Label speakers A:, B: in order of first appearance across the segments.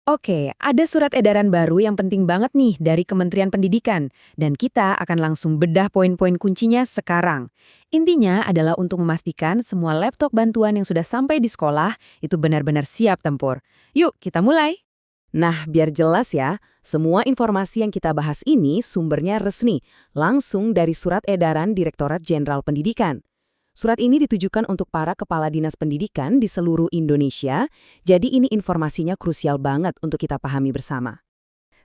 A: Oke, ada surat edaran baru yang penting banget nih dari Kementerian Pendidikan, dan kita akan langsung bedah poin-poin kuncinya sekarang. Intinya adalah untuk memastikan semua laptop bantuan yang sudah sampai di sekolah itu benar-benar siap tempur. Yuk, kita mulai.
B: Nah, biar jelas ya, semua informasi yang kita bahas ini sumbernya resmi, langsung dari Surat Edaran Direktorat Jenderal Pendidikan. Surat ini ditujukan untuk para kepala dinas pendidikan di seluruh Indonesia, jadi ini informasinya krusial banget untuk kita pahami bersama.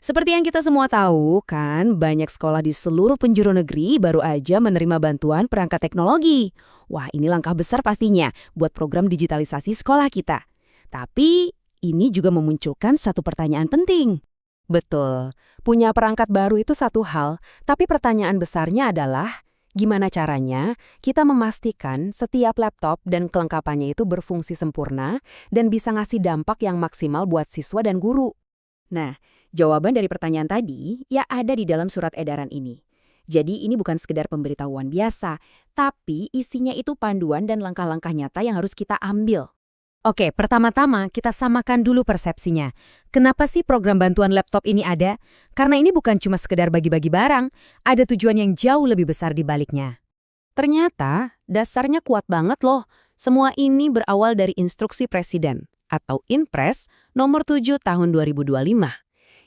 A: Seperti yang kita semua tahu, kan banyak sekolah di seluruh penjuru negeri baru aja menerima bantuan perangkat teknologi. Wah, ini langkah besar pastinya buat program digitalisasi sekolah kita. Tapi ini juga memunculkan satu pertanyaan penting.
B: Betul, punya perangkat baru itu satu hal, tapi pertanyaan besarnya adalah gimana caranya kita memastikan setiap laptop dan kelengkapannya itu berfungsi sempurna dan bisa ngasih dampak yang maksimal buat siswa dan guru.
A: Nah, jawaban dari pertanyaan tadi ya ada di dalam surat edaran ini. Jadi ini bukan sekedar pemberitahuan biasa, tapi isinya itu panduan dan langkah-langkah nyata yang harus kita ambil. Oke, pertama-tama kita samakan dulu persepsinya. Kenapa sih program bantuan laptop ini ada? Karena ini bukan cuma sekedar bagi-bagi barang, ada tujuan yang jauh lebih besar di baliknya.
B: Ternyata dasarnya kuat banget loh. Semua ini berawal dari instruksi Presiden atau Inpres nomor 7 tahun 2025.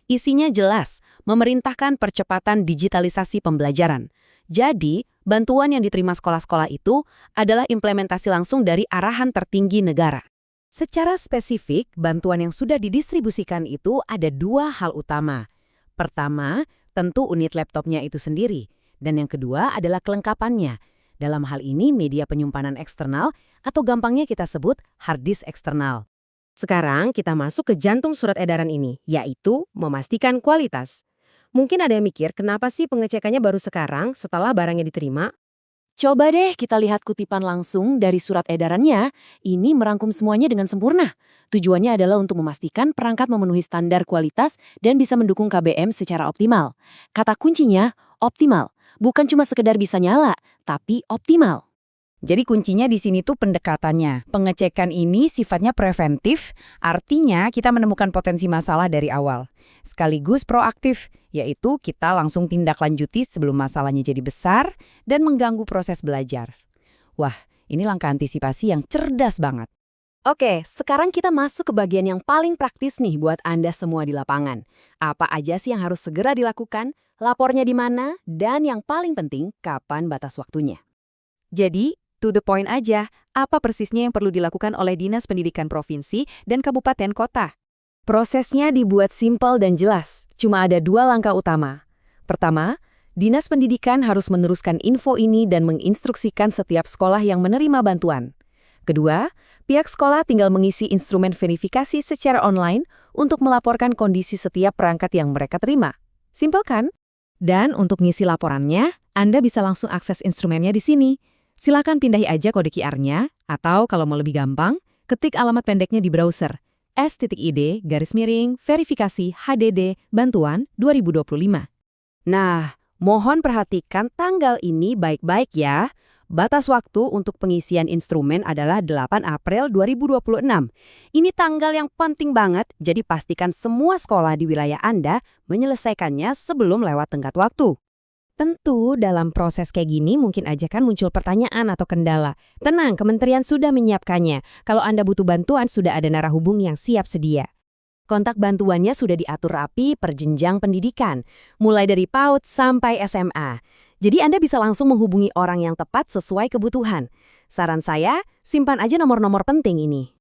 B: Isinya jelas, memerintahkan percepatan digitalisasi pembelajaran. Jadi, bantuan yang diterima sekolah-sekolah itu adalah implementasi langsung dari arahan tertinggi negara. Secara spesifik, bantuan yang sudah didistribusikan itu ada dua hal utama. Pertama, tentu unit laptopnya itu sendiri. Dan yang kedua adalah kelengkapannya. Dalam hal ini media penyimpanan eksternal atau gampangnya kita sebut hard disk eksternal. Sekarang kita masuk ke jantung surat edaran ini, yaitu memastikan kualitas. Mungkin ada yang mikir kenapa sih pengecekannya baru sekarang setelah barangnya diterima? Coba deh kita lihat kutipan langsung dari surat edarannya, ini merangkum semuanya dengan sempurna. Tujuannya adalah untuk memastikan perangkat memenuhi standar kualitas dan bisa mendukung KBM secara optimal. Kata kuncinya, optimal. Bukan cuma sekedar bisa nyala, tapi optimal.
A: Jadi kuncinya di sini tuh pendekatannya. Pengecekan ini sifatnya preventif, artinya kita menemukan potensi masalah dari awal. Sekaligus proaktif, yaitu kita langsung tindak lanjuti sebelum masalahnya jadi besar dan mengganggu proses belajar. Wah, ini langkah antisipasi yang cerdas banget.
B: Oke, sekarang kita masuk ke bagian yang paling praktis nih buat Anda semua di lapangan. Apa aja sih yang harus segera dilakukan, lapornya di mana, dan yang paling penting, kapan batas waktunya.
A: Jadi, to the point aja, apa persisnya yang perlu dilakukan oleh Dinas Pendidikan Provinsi dan Kabupaten Kota? Prosesnya dibuat simpel dan jelas, cuma ada dua langkah utama. Pertama, Dinas Pendidikan harus meneruskan info ini dan menginstruksikan setiap sekolah yang menerima bantuan. Kedua, pihak sekolah tinggal mengisi instrumen verifikasi secara online untuk melaporkan kondisi setiap perangkat yang mereka terima. Simpel kan? Dan untuk ngisi laporannya, Anda bisa langsung akses instrumennya di sini. Silakan pindahi aja kode QR-nya, atau kalau mau lebih gampang, ketik alamat pendeknya di browser s.id/verifikasi HDD bantuan 2025.
B: Nah, mohon perhatikan tanggal ini baik-baik ya. Batas waktu untuk pengisian instrumen adalah 8 April 2026. Ini tanggal yang penting banget, jadi pastikan semua sekolah di wilayah Anda menyelesaikannya sebelum lewat tenggat waktu.
A: Tentu dalam proses kayak gini mungkin aja kan muncul pertanyaan atau kendala. Tenang, kementerian sudah menyiapkannya. Kalau Anda butuh bantuan, sudah ada narah hubung yang siap sedia.
B: Kontak bantuannya sudah diatur rapi per jenjang pendidikan, mulai dari PAUD sampai SMA. Jadi Anda bisa langsung menghubungi orang yang tepat sesuai kebutuhan. Saran saya, simpan aja nomor-nomor penting ini.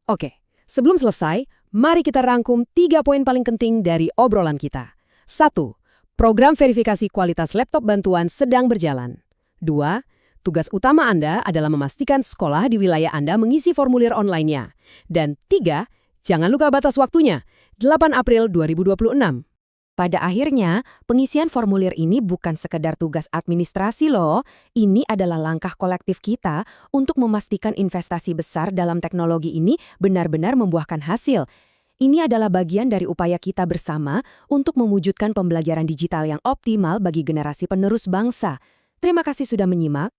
A: Oke, sebelum selesai, mari kita rangkum 3 poin paling penting dari obrolan kita. 1. Program verifikasi kualitas laptop bantuan sedang berjalan. 2. Tugas utama Anda adalah memastikan sekolah di wilayah Anda mengisi formulir online-nya. Dan 3. Jangan lupa batas waktunya, 8 April 2026. Pada akhirnya, pengisian formulir ini bukan sekedar tugas administrasi loh. Ini adalah langkah kolektif kita untuk memastikan investasi besar dalam teknologi ini benar-benar membuahkan hasil. Ini adalah bagian dari upaya kita bersama untuk mewujudkan pembelajaran digital yang optimal bagi generasi penerus bangsa. Terima kasih sudah menyimak.